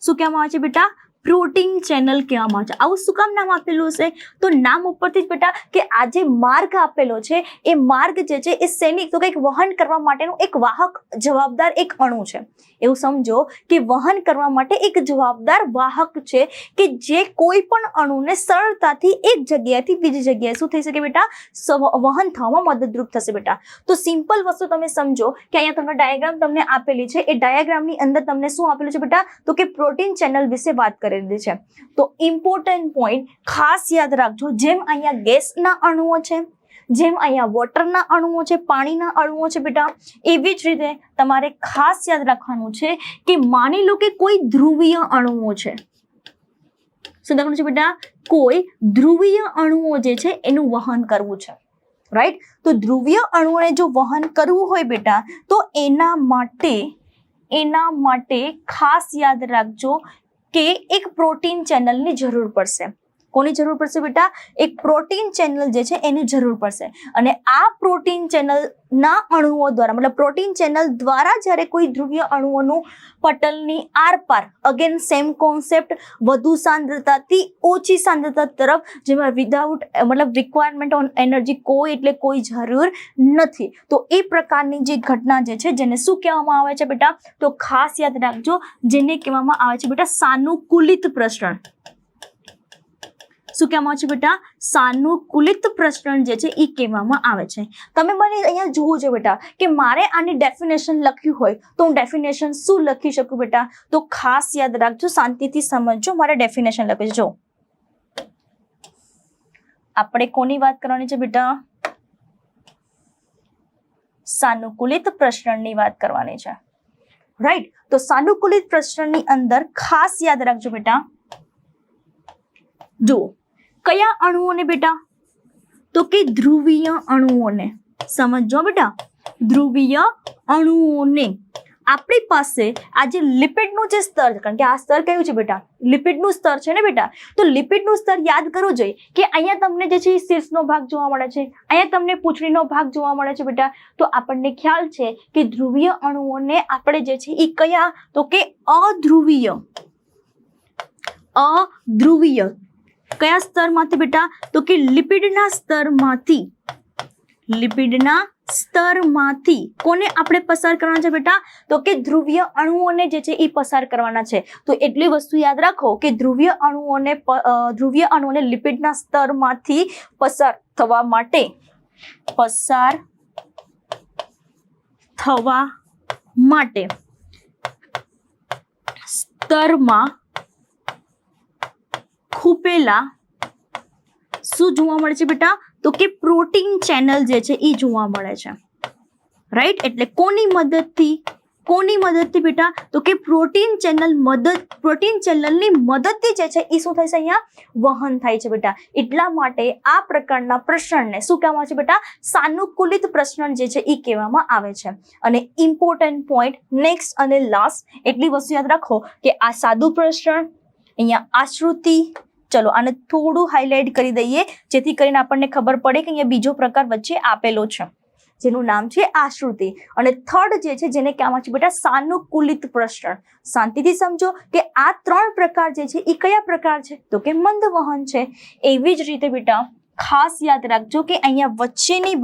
શું કહેવામાં આવે છે બેટા, પ્રોટીન ચેનલ કહેવામાં આવે છે. આવું શું કામ નામ આપેલું છે? તો નામ ઉપરથી જ બેટા કે આ જે માર્ગ આપેલો છે એ માર્ગ જે છે એ સૈનિક તો કંઈક વહન કરવા માટેનું એક વાહક જવાબદાર એક અણુ છે. એવું સમજો કે વહન કરવા માટે એક જવાબદાર વાહક છે કે જે કોઈ પણ અણુને સરળતાથી એક જગ્યાએથી બીજી જગ્યાએ શું થઈ શકે બેટા? વહન થવામાં મદદરૂપ થશે બેટા. તો સિમ્પલ વસ્તુ તમે સમજો કે અહીંયા તમને ડાયાગ્રામ તમને આપેલી છે. એ ડાયાગ્રામની અંદર તમને શું આપેલું છે બેટા? તો કે પ્રોટીન ચેનલ વિશે વાત કરેલી છે. તો ઇમ્પોર્ટન્ટ પોઈન્ટ ખાસ યાદ રાખજો. જેમ અહીંયા ગેસના અણુઓ છે, જેમ અહીંયા વોટરના અણુઓ છે, પાણીના અણુઓ છે બેટા, એવી જ રીતે તમારે ખાસ યાદ રાખવાનું છે કે માની લો કે કોઈ ધ્રુવીય અણુઓ છે. શું લખવાનું છે બેટા? કોઈ ધ્રુવીય અણુઓ જે છે એનું વહન કરવું છે. રાઈટ? તો ધ્રુવીય અણુઓને જો વહન કરવું હોય બેટા તો એના માટે ખાસ યાદ રાખજો કે એક પ્રોટીન ચેનલની જરૂર પડશે. કોની જરૂર પડશે બેટા? એક પ્રોટીન ચેનલ જે છે એની જરૂર પડશે. અને આ પ્રોટીન ચેનલના અણુઓ દ્વારા મતલબ પ્રોટીન ચેનલ દ્વારા જ્યારે કોઈ ધ્રુવીય અણુઓનું પટલની આરપાર અગેન સેમ કોન્સેપ્ટ વધુ સાંદ્રતાથી ઓછી સાંદ્રતા તરફ જેમાં વિધાઉટ મતલબ રિક્વાયરમેન્ટ ઓન એનર્જી કોઈ એટલે કોઈ જરૂર નથી. તો એ પ્રકારની જે ઘટના જે છે જેને શું કહેવામાં આવે છે બેટા? તો ખાસ યાદ રાખજો જેને કહેવામાં આવે છે બેટા સાનુકૂલિત પ્રસરણ. શું કહેવામાં આવે છે બેટા? સાનુકૂલિત પ્રસરણ જે છે એ કહેવામાં આવે છે. તમે મને અહીંયા જુઓ છો બેટા કે મારે આની ડેફિનેશન લખ્યું હોય તો હું ડેફિનેશન શું લખી શકું બેટા? તો ખાસ યાદ રાખજો, શાંતિથી સમજજો. મારે ડેફિનેશન લખી જો આપણે કોની વાત કરવાની છે બેટા? સાનુકૂલિત પ્રસરણની વાત કરવાની છે. રાઈટ? તો સાનુકૂલિત પ્રસરણની અંદર ખાસ યાદ રાખજો બેટા. જુઓ કયા અણુઓને બેટા? તો કે ધ્રુવીય અણુઓને. સમજો બેટા, ધ્રુવીય અણુઓને. આપણી પાસે આ જે લિપિડનું જે સ્તર છે, કારણ કે આ સ્તર કયું છે બેટા? લિપિડનું સ્તર છે ને બેટા. તો લિપિડનું સ્તર યાદ કરવું જોઈએ કે અહીંયા તમને જે છે શીર્ષનો ભાગ જોવા મળે છે, અહીંયા તમને પૂંછડીનો ભાગ જોવા મળે છે બેટા. તો આપણને ખ્યાલ છે કે ધ્રુવીય અણુઓને આપણે જે છે એ કયા? તો કે અધ્રુવીય કયા સ્તરમાંથી બેટા? તો કે લિપિડના સ્તરમાંથી કોને આપણે પસાર કરવાના છે બેટા? તો કે ધ્રુવીય અણુઓને જે છે એ પસાર કરવાના છે. તો એટલી વસ્તુ યાદ રાખો કે ધ્રુવીય અણુઓને લિપિડના સ્તરમાંથી પસાર થવા માટે સ્તરમાં ખૂપેલા શું જોવા મળે છે બેટા? તો કે પ્રોટીન ચેનલ જે છે એ જોવા મળે છે. રાઈટ? એટલે કોની મદદથી બેટા? તો કે પ્રોટીન ચેનલની મદદથી જે છે એ શું થાય છે? અહીંયા વહન થાય છે બેટા. એટલા માટે આ પ્રકારના પ્રસરણને શું કહેવામાં આવે છે બેટા? સાનુકૂલિત પ્રસરણ જે છે એ કહેવામાં આવે છે. અને ઇમ્પોર્ટન્ટ પોઈન્ટ નેક્સ્ટ અને લાસ્ટ એટલી વસ્તુ યાદ રાખો કે આ સાદું પ્રસરણ, અહીંયા આશ્રુતિ. ચલો આને થોડું હાઇલાઇટ કરી દઈએ જેથી કરીને આપણને ખબર પડે કે અહીંયા બીજો પ્રકાર વચ્ચે આપેલો છે જેનું નામ છે આશ્રુતિ. અને થર્ડ જે છે જેને કહેવામાં આવે છે બેટા સાનુકૂલિત પ્રસરણ. શાંતિથી સમજો કે આ ત્રણ પ્રકાર જે છે એ કયા પ્રકાર છે? તો કે મંદ વહન છે. એવી જ રીતે બેટા ખાસ યાદ રાખજો કે અહીંયા વચ્ચેની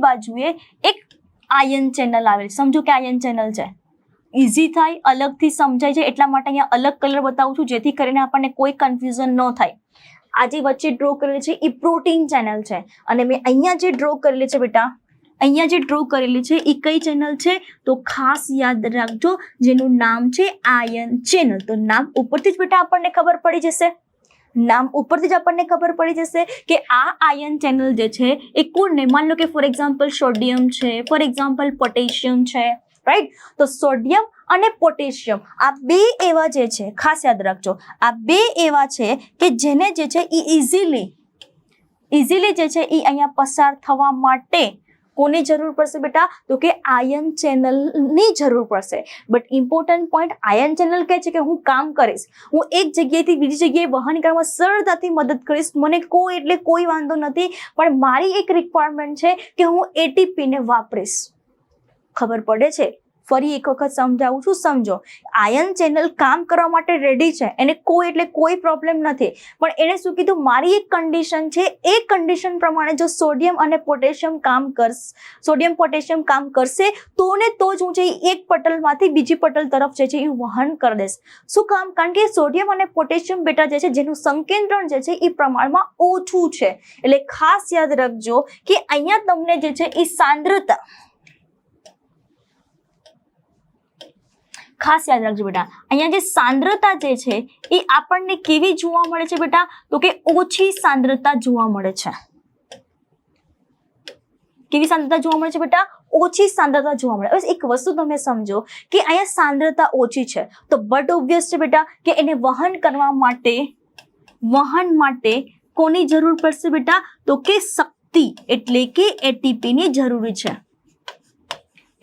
બાજુએ એક આયન ચેનલ આવેલી. સમજો કે આયન ચેનલ છે. ઇઝી થાય, અલગથી સમજાય છે એટલા માટે અહીંયા અલગ કલર બતાવું છું જેથી કરીને આપણને કોઈ કન્ફ્યુઝન ન થાય. આ જે વચ્ચે ડ્રો કરેલી છે એ પ્રોટીન ચેનલ છે અને મેં અહીંયા જે ડ્રો કરેલી છે બેટા, એ કઈ ચેનલ છે? તો ખાસ યાદ રાખજો જેનું નામ છે આયન ચેનલ. તો નામ ઉપરથી જ બેટા આપણને ખબર પડી જશે કે આ આયન ચેનલ જે છે એ કોને? માની લો કે ફોર એક્ઝામ્પલ સોડિયમ છે, ફોર એક્ઝામ્પલ પોટેશિયમ છે. રાઈટ? તો સોડિયમ અને પોટેશિયમ આ બે એવા જે છે, ખાસ યાદ રાખજો, આ બે એવા છે કે જેને જે છે એ ઇઝીલી જે છે એ અહીંયા પસાર થવા માટે કોની જરૂર પડશે બેટા? તો કે આયન ચેનલની જરૂર પડશે. But important point, ion channel કહે છે કે હું કામ કરીશ, હું એક જગ્યાએથી બીજી જગ્યાએ વહન કરવામાં સરળતાથી મદદ કરીશ, મને કોઈ વાંધો નથી, પણ મારી એક રિક્વાયરમેન્ટ છે કે હું એટીપી ને વાપરીશ. ખબર પડે છે? ફરી એક વખત સમજાવું છું, સમજો. આયન ચેનલ કામ કરવા માટે રેડી છે, એને કોઈ પ્રોબ્લેમ નથી, પણ એને શું કીધું, મારી એક કન્ડિશન છે, એ કન્ડિશન પ્રમાણે જો સોડિયમ પોટેશિયમ કામ કરશે તો ને તો જ હું છે એક પટલમાંથી બીજી પટલ તરફ જે છે એ વહન કરી દઈશ. શું કામ? કારણ કે સોડિયમ અને પોટેશિયમ બેટા જે છે જેનું સંકેન્દ્રણ જે છે એ પ્રમાણમાં ઓછું છે. એટલે ખાસ યાદ રાખજો કે અહીંયા તમને જે છે એ સાંદ્રતા, ખાસ યાદ રાખજો બેટા, અહીંયા જે સાંદ્રતા જે છે એ આપણને કેવી જોવા મળે છે બેટા? તો કે ઓછી સાંદ્રતા જોવા મળે છે. કેવી સાંદ્રતા જોવા મળે છે બેટા? ઓછી સાંદ્રતા જોવા મળે. હવે એક વસ્તુ તમે સમજો કે અહીંયા સાંદ્રતા ઓછી છે તો બટ ઓબ્વિયસ છે બેટા કે એને વહન કરવા માટે કોની જરૂર પડશે બેટા? તો કે શક્તિ એટલે કે એટીપી ની જરૂરી છે.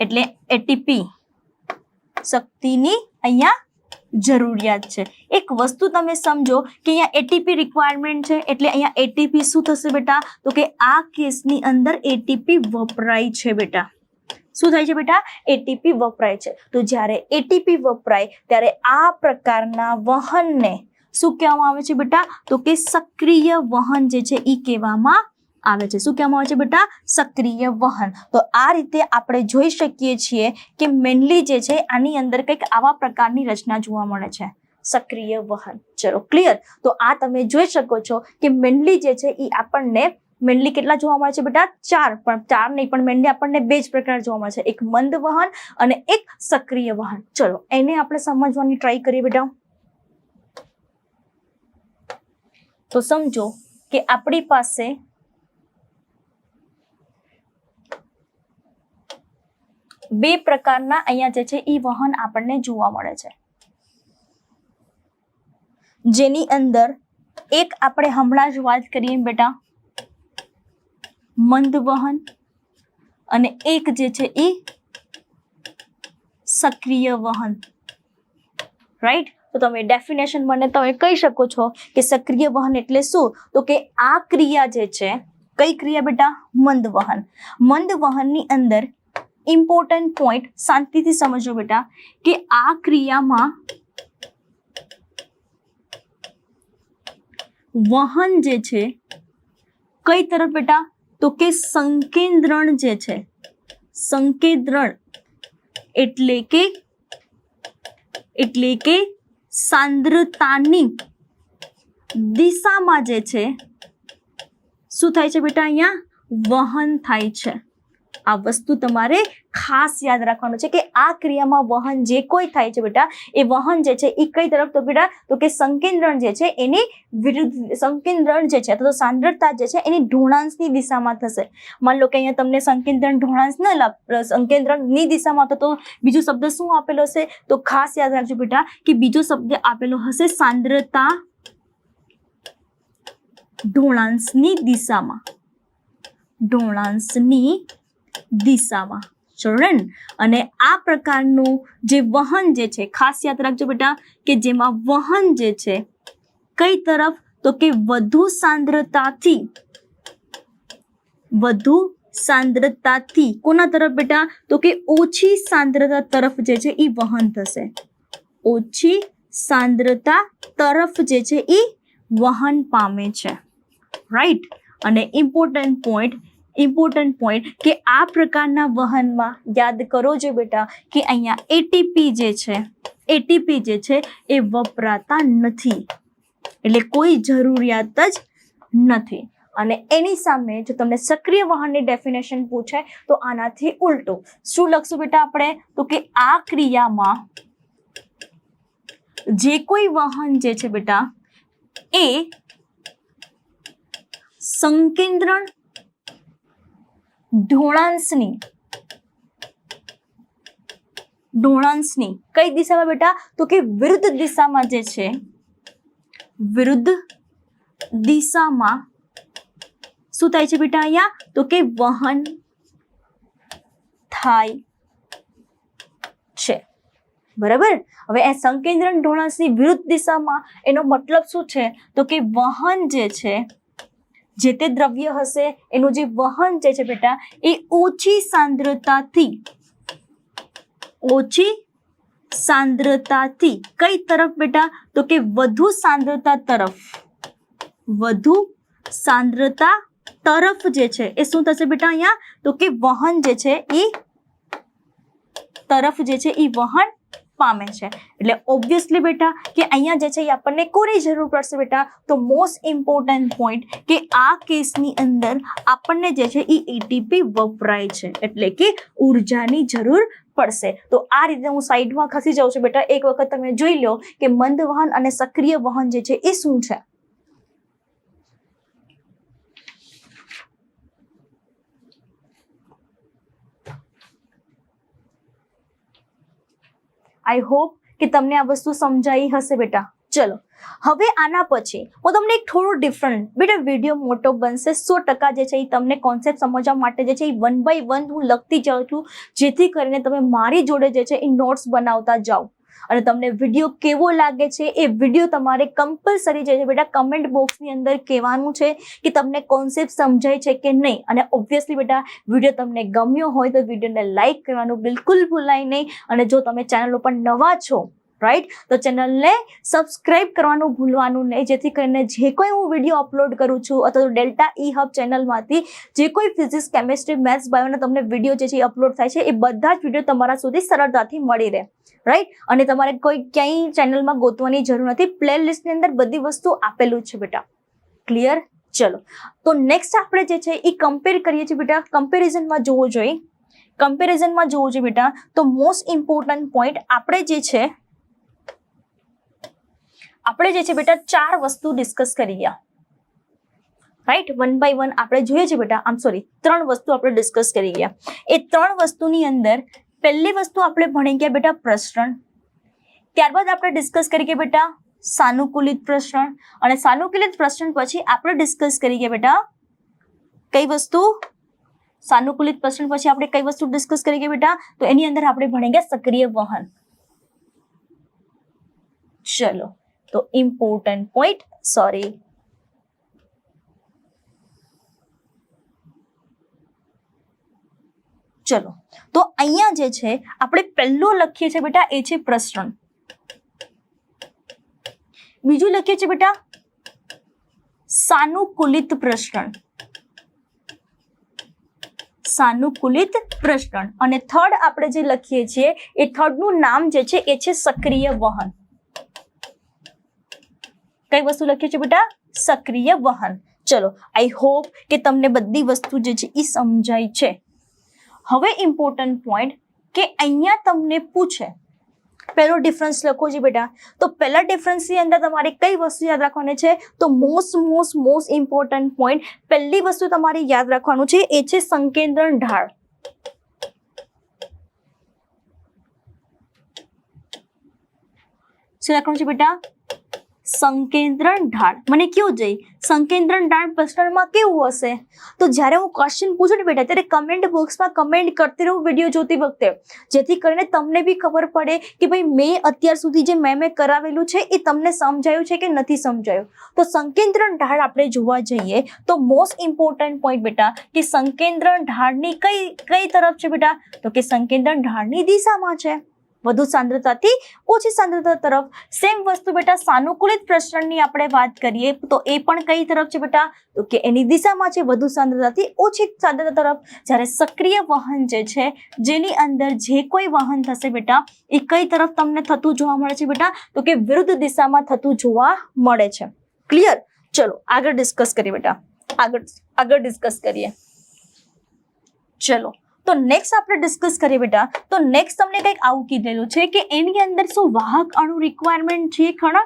એટલે એટીપી, શક્તિની અહીંયા જરૂરિયાત છે. એક વસ્તુ તમે સમજો કે અહીંયા એટીપી રિક્વાયરમેન્ટ છે, એટલે અહીંયા એટીપી શું થશે બેટા? તો કે આ કેસની અંદર એટીપી વપરાય છે બેટા. શું થાય છે બેટા? એટીપી વપરાય છે. તો જ્યારે એટીપી વપરાય ત્યારે આ પ્રકારના વહનને શું કહેવામાં આવે છે બેટા? તો કે સક્રિય વહન જે છે એ કહેવામાં આવે છે. શું કહેવામાં આવે છે બેટા? સક્રિય વહન. તો આ રીતે આપણે જોઈ શકીએ છીએ કે મેનલી જે છે આની અંદર કંઈક આવા પ્રકારની રચના જોવા મળે છે, સક્રિય વહન. ચલો ક્લિયર? તો આ તમે જોઈ શકો છો કે મેનલી જે છે એ આપણને મેનલી કેટલા જોવા મળે છે બેટા? 4, પણ 4 નહીં, પણ મેનલી આપણને 2 જ પ્રકાર જોવા મળે છે, એક મંદ વહન અને એક સક્રિય વહન. ચલો એને આપણે સમજવાની ટ્રાય કરીએ બેટા. તો સમજો કે આપણી પાસે બે પ્રકારના અહીંયા જે છે એ વહન આપણને જોવા મળે છે, જેની અંદર એક આપણે હમણાં જ વાત કરીએ બેટા મંદ વહન અને એક જે છે એ સક્રિય વહન. રાઈટ? તો તમે ડેફિનેશન મને તમે કહી શકો છો કે સક્રિય વહન એટલે શું? તો કે આ ક્રિયા જે છે, કઈ ક્રિયા બેટા? મંદ વહન. મંદ વહનની અંદર ઇમ્પોર્ટન્ટ પોઈન્ટ શાંતિથી સમજો બેટા કે આ ક્રિયામાં વહન જે છે કઈ તરફ બેટા? તો કે સંકેન્દ્રણ જે છે, સંકેન્દ્રણ એટલે કે સાંદ્રતાની દિશામાં જે છે શું થાય છે બેટા? અહીંયા વહન થાય છે. આ વસ્તુ તમારે ખાસ યાદ રાખવાનું છે કે આ ક્રિયામાં વહન જે કોઈ થાય છે બેટા, એ વહન જે છે એ કઈ તરફ? તો બેટા તો કે સંકેન્દ્રણ જે છે એની વિરુદ્ધ, સંકેન્દ્રણ જે છે અથવા તો સાંદ્રતા જે છે એની ઢોળાંશની દિશામાં થશે. માન લો કે અહીંયા તમને સંકેન્દ્રણ ઢોળાંશ ન સંકેન્દ્રણની દિશામાં તો બીજો શબ્દ શું આપેલો હશે? તો ખાસ યાદ રાખજો બેટા કે બીજો શબ્દ આપેલો હશે સાંદ્રતા ઢોળાંશની દિશામાં, ઢોળાંશની દિશામાં. ચરણ અને આ પ્રકારનું જે વહન જે છે ખાસ યાદ રાખજો બેટા કે જેમાં વહન જે છે કઈ તરફ? તો કે વધુ સાંદ્રતાથી કોના તરફ બેટા? તો કે ઓછી સાંદ્રતા તરફ જે છે એ વહન થશે. ઓછી સાંદ્રતા તરફ જે છે એ વહન પામે છે. રાઈટ? અને ઇમ્પોર્ટન્ટ પોઈન્ટ કે આ પ્રકારના વહનમાં યાદ કરો જો બેટા કે અહીંયા એટીપી જે છે એ વપરાતા નથી, એટલે કોઈ જરૂરિયાત જ નથી. અને એની સામે જો તમને સક્રિય વહનની ડેફિનેશન પૂછે તો આનાથી ઉલટું શું લખશું બેટા આપણે? તો કે આ ક્રિયામાં જે કોઈ વહન જે છે બેટા એ સંકેન્દ્રણ ઢોળાંશની કઈ દિશામાં બેટા? તો કે વિરુદ્ધ દિશામાં જે છે, વિરુદ્ધ દિશામાં શું થાય છે બેટા અહીંયા? તો કે વહન થાય છે. બરાબર? હવે આ સંકેન્દ્રણ ઢોળાંશની વિરુદ્ધ દિશામાં એનો મતલબ શું છે? તો કે વહન જે છે જે તે દ્રવ્ય હશે એનું જે વહન જે છે બેટા એ ઓછી સાંદ્રતાથી ઓછી સાંદ્રતાથી કઈ તરફ બેટા? તો કે વધુ સાંદ્રતા તરફ, વધુ સાંદ્રતા તરફ જે છે એ શું થશે બેટા અહીંયા? તો કે વહન જે છે એ તરફ જે છે એ વહન પામે છે. એટલે ઓબ્વિયસલી બેટા કે અહીંયા જે છે એ આપણને કોની જરૂર પડશે બેટા? તો મોસ્ટ ઇમ્પોર્ટન્ટ પોઈન્ટ કે આ કેસની અંદર આપણને જે છે એ એટીપી વપરાય છે, એટલે કે ઉર્જાની જરૂર પડશે. તો આ રીતે હું સાઈડમાં ખસી જાઉં છું બેટા. એક વખત તમે જોઈ લો કે મંદ વહન અને સક્રિય વહન જે છે એ શું છે. આઈ હોપ કે તમને આ વસ્તુ સમજાઈ હશે બેટા. ચલો હવે આના પછી હું તમને એક થોડું ડિફરન્ટ બેટા, વિડીયો મોટો બનશે 100% જે છે એ તમને કોન્સેપ્ટ સમજવા માટે જે છે એ 1 by 1 હું લખતી જાઉં છું, જેથી કરીને તમે મારી જોડે જે છે એ નોટ્સ બનાવતા જાઓ. અને તમને વિડીયો કેવો લાગે છે એ વિડીયો તમારે કમ્પલસરી જે છે બેટા કમેન્ટ બોક્સની અંદર કહેવાનું છે કે તમને કોન્સેપ્ટ સમજાય છે કે નહીં. અને ઓબ્વિયસલી બેટા વિડીયો તમને ગમ્યો હોય તો વિડીયોને લાઈક કરવાનું બિલકુલ ભૂલાય નહીં. અને જો તમે ચેનલ ઉપર નવા છો રાઈટ, તો ચેનલને સબસ્ક્રાઇબ કરવાનું ભૂલવાનું નહીં, જેથી કરીને જે કોઈ હું વિડીયો અપલોડ કરું છું અથવા તો ડેલ્ટા ઈ હબ ચેનલમાંથી જે કોઈ ફિઝિક્સ, કેમિસ્ટ્રી, મેથ્સ, બાયોના તમને વિડીયો જે છે અપલોડ થાય છે એ બધા જ વિડીયો તમારા સુધી સરળતાથી મળી રહે રાઈટ. અને તમારે કોઈ ક્યાંય ચેનલમાં ગોતવાની જરૂર નથી, પ્લેલિસ્ટની અંદર બધી વસ્તુ આપેલું છે બેટા. ક્લિયર? ચલો તો નેક્સ્ટ આપણે જે છે એ કમ્પેર કરીએ છીએ બેટા. કમ્પેરિઝનમાં જોવું જોઈએ, કમ્પેરિઝનમાં જોવું જોઈએ બેટા. તો મોસ્ટ ઇમ્પોર્ટન્ટ પોઈન્ટ આપણે જે છે બેટા 4 વસ્તુ ડિસ્કસ કરી ગયા રાઈટ. 1 by 1 આપણે જોઈએ છે બેટા. 3 વસ્તુ આપણે ડિસ્કસ કરી ગયા. એ 3 વસ્તુની અંદર પહેલી વસ્તુ આપણે ભણી ગયા બેટા પ્રસરણ. ત્યારબાદ આપણે ડિસ્કસ કરી ગયા બેટા સાનુકૂલિત પ્રસરણ. અને સાનુકૂલિત પ્રસરણ પછી આપણે ડિસ્કસ કરી ગયા બેટા કઈ વસ્તુ? સાનુકૂલિત પ્રસરણ પછી આપણે કઈ વસ્તુ ડિસ્કસ કરી ગયા બેટા? તો એની અંદર આપણે ભણી ગયા સક્રિય વહન. ચલો તો ઇમ્પોર્ટન્ટ પોઈન્ટ, સોરી ચલો તો અહીંયા જે છે આપણે પહેલું લખીએ છીએ બેટા એ છે પ્રસરણ. બીજું લખીએ છીએ બેટા સાનુકૂલિત પ્રસરણ, સાનુકૂલિત પ્રસરણ. અને થર્ડ આપણે જે લખીએ છીએ એ થર્ડનું નામ જે છે એ છે સક્રિય વહન. કઈ વસ્તુ લખીએ છીએ બેટા? સક્રિય વહન. ચલો આઈ હોપ કે તમને બધી વસ્તુ જે છે એ સમજાય છે. હવે ઇમ્પોર્ટન્ટ પોઈન્ટ કે અહીંયા તમને પૂછે પહેલો ડિફરન્સ લખો છે બેટા. તો પહેલા ડિફરન્સની અંદર તમારે કઈ વસ્તુ યાદ રાખવાની છે? તો મોસ્ટ ઇમ્પોર્ટન્ટ પોઈન્ટ પહેલી વસ્તુ તમારે યાદ રાખવાનું છે એ છે સંકેન્દ્રણ ઢાળ. શું લખવાનું છે બેટા? સંકેન્દ્રણ ઢાળ. મને કેવું જોઈએ? સંકેન્દ્રણ ઢાળ પ્રશ્નમાં કેવું હશે? તો જ્યારે હું ક્વેશ્ચન પૂછું ને બેટા ત્યારે કમેન્ટ બોક્સમાં કમેન્ટ કરતી રહું વિડીયો જોતી વખતે, જેથી કરીને તમને બી ખબર પડે કે ભાઈ મેં અત્યાર સુધી જે મેં કરાવેલું છે એ તમને સમજાયું છે કે નથી સમજાયું. તો સંકેન્દ્રણ ઢાળ આપણે જોવા જઈએ તો મોસ્ટ ઇમ્પોર્ટન્ટ પોઈન્ટ બેટા કે સંકેન્દ્રણ ઢાળની કઈ તરફ છે બેટા? તો કે સંકેન્દ્રણ ઢાળની દિશામાં છે, વધુ સાંદ્રતાથી ઓછી સાંદ્રતા તરફ. સેમ વસ્તુ બેટા સાનુકૂલિત પ્રસરણની આપણે વાત કરીએ તો એ પણ કઈ તરફ છે બેટા? તો કે એની દિશામાં છે, વધુ સાંદ્રતાથી ઓછી સાંદ્રતા તરફ. જ્યારે સક્રિય વહન જે છે જેની અંદર જે કોઈ વહન થશે બેટા એ કઈ તરફ તમને થતું જોવા મળે છે બેટા? તો કે વિરુદ્ધ દિશામાં થતું જોવા મળે છે. ક્લિયર? ચલો આગળ ડિસ્કસ કરીએ બેટા, આગળ ડિસ્કસ કરીએ. ચલો તો નેક્સ્ટ આપણે ડિસ્કસ કરીએ બેટા. તો નેક્સ્ટ તમને કંઈક આવું કીધેલું છે કે એની અંદર શું વાહક અણુ રિક્વાયરમેન્ટ છે ખરા?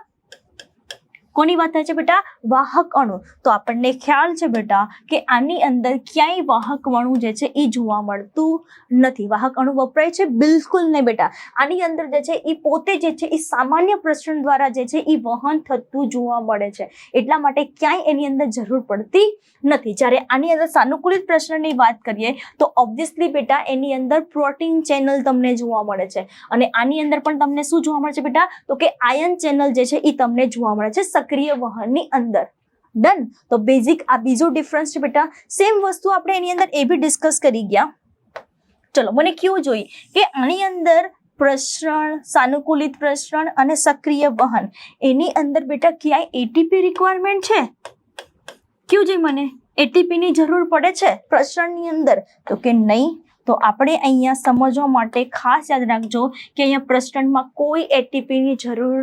કોની વાત થાય છે બેટા? વાહક અણુ. તો આપણને ખ્યાલ છે બેટા કે આની અંદર ક્યાંય વાહક અણુ જે છે એ જોવા મળતું નથી. વાહક અણુ વપરાય છે? બિલકુલ નહીં બેટા. આની અંદર જે છે એ પોતે જે છે એ સામાન્ય પ્રસરણ દ્વારા જે છે એ વહન થતું જોવા મળે છે, એટલા માટે ક્યાંય એની અંદર જરૂર પડતી નથી. જ્યારે આની અંદર સાનુકૂલિત પ્રસરણની વાત કરીએ તો ઓબ્વિયસલી બેટા એની અંદર પ્રોટીન ચેનલ તમને જોવા મળે છે. અને આની અંદર પણ તમને શું જોવા મળે છે બેટા? તો કે આયન ચેનલ જે છે એ તમને જોવા મળે છે સક્રિય વહનની અંદર. ડન. તો બેઝિક આ બીજો ડિફરન્સ છે બેટા. સેમ વસ્તુ આપણે એની અંદર એ બી ડિસ્કસ કરી ગયા. ચલો મને કેવું જોઈએ કે આની અંદર પ્રસરણ, સાનુકૂલિત પ્રસરણ અને સક્રિય વહન, એની અંદર બેટા ક્યાંય એટીપી રિક્વાયરમેન્ટ છે? કયું છે મને એટીપી ની જરૂર પડે છે પ્રસરણની અંદર? તો કે નહીં. તો આપણે અહીંયા સમજવા માટે ખાસ યાદ રાખજો કે અહીંયા પ્રસરણમાં કોઈ એટીપી ની જરૂર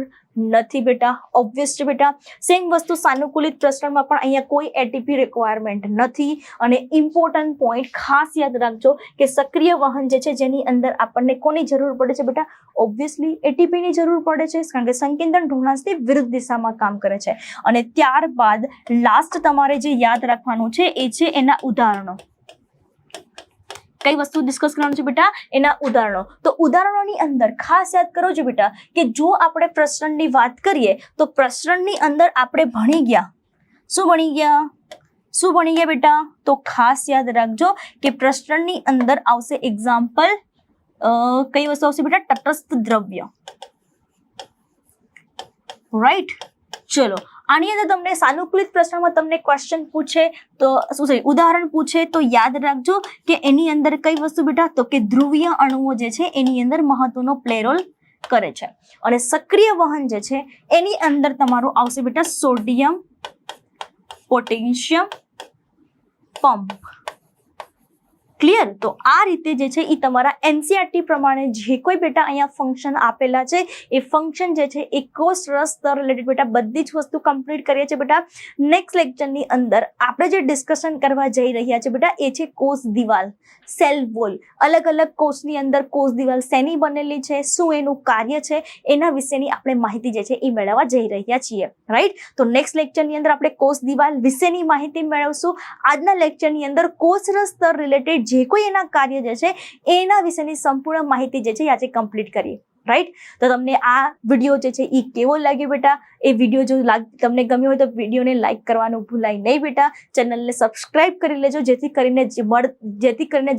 નથી બેટા. ઓબ્વિયસ છે બેટા. સેમ વસ્તુ સાનુકૂલિત પ્રસરણમાં પણ અહીંયા કોઈ એટીપી રિક્વાયરમેન્ટ નથી. અને ઇમ્પોર્ટન્ટ પોઈન્ટ ખાસ યાદ રાખજો કે સક્રિય વહન જે છે જેની અંદર આપણને કોની જરૂર પડે છે બેટા? ઓબ્વિયસલી એટીપી ની જરૂર પડે છે, કારણ કે સંકેન્દ્રણ ધ્રુવણાંશની વિરુદ્ધ દિશામાં કામ કરે છે. અને ત્યારબાદ લાસ્ટ તમારે જે યાદ રાખવાનું છે એ છે એના ઉદાહરણો. કઈ વસ્તુ ડિસ્કસ કરવાનું છે બેટા? એના ઉદાહરણો. તો ઉદાહરણોની અંદર ખાસ યાદ કરો છો બેટા કે જો આપણે પ્રસરણની વાત કરીએ તો પ્રસરણની અંદર આપણે ભણી ગયા. શું ભણી ગયા બેટા? તો ખાસ યાદ રાખજો કે પ્રસરણની અંદર આવશે એક્ઝામ્પલ, કઈ વસ્તુ આવશે બેટા? તટસ્થ દ્રવ્ય. રાઈટ. ચલો, આની અંદર તમને સાનુકૂલિત પ્રસરણમાં તમને ક્વેશ્ચન પૂછે તો શું છે, ઉદાહરણ પૂછે તો યાદ રાખજો કે એની અંદર કઈ વસ્તુ બેટા? તો કે ધ્રુવીય અણુઓ જે છે એની અંદર મહત્વનો પ્લે રોલ કરે છે. અને સક્રિય વહન જે છે એની અંદર તમારું આવશે બેટા સોડિયમ, પોટેશિયમ, પંપ. ક્લિયર? તો આ રીતે જે છે એ તમારા એનસીઆરટી પ્રમાણે જે કોઈ બેટા અહીંયા ફંક્શન આપેલા છે એ ફંક્શન જે છે એ કોષ રસ સ્તર રિલેટેડ બેટા બધી જ વસ્તુ કમ્પ્લીટ કરીએ છીએ બેટા. નેક્સ્ટ લેક્ચરની અંદર આપણે જે ડિસ્કશન કરવા જઈ રહ્યા છે બેટા એ છે કોષ દિવાલ, સેલ વોલ. અલગ અલગ કોષની અંદર કોષ દિવાલ શેની બનેલી છે, શું એનું કાર્ય છે, એના વિશેની આપણે માહિતી જે છે એ મેળવવા જઈ રહ્યા છીએ. રાઈટ. તો નેક્સ્ટ લેક્ચરની અંદર આપણે કોષ દિવાલ વિશેની માહિતી મેળવશું. આજના લેક્ચરની અંદર કોષ રસ સ્તર રિલેટેડ જે કોઈ એના કાર્ય જે છે એના વિશેની સંપૂર્ણ માહિતી જે છે આજે કમ્પ્લીટ કરીએ. રાઈટ. તો તમને આ વિડીયો જે છે એ કેવો લાગ્યો બેટા? એ વિડીયો જો તમને ગમ્યો હોય તો વિડીયોને લાઈક કરવાનું ભૂલાય નહીં બેટા. ચેનલને સબસ્ક્રાઇબ કરી લેજો જેથી કરીને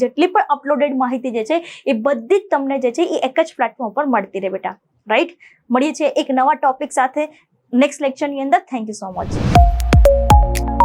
જેટલી પણ અપલોડેડ માહિતી જે છે એ બધી જ તમને જે છે એ એક જ પ્લેટફોર્મ પર મળતી રહે બેટા. રાઈટ. મળીએ છીએ એક નવા ટોપિક સાથે નેક્સ્ટ લેક્ચરની અંદર. Thank you so much.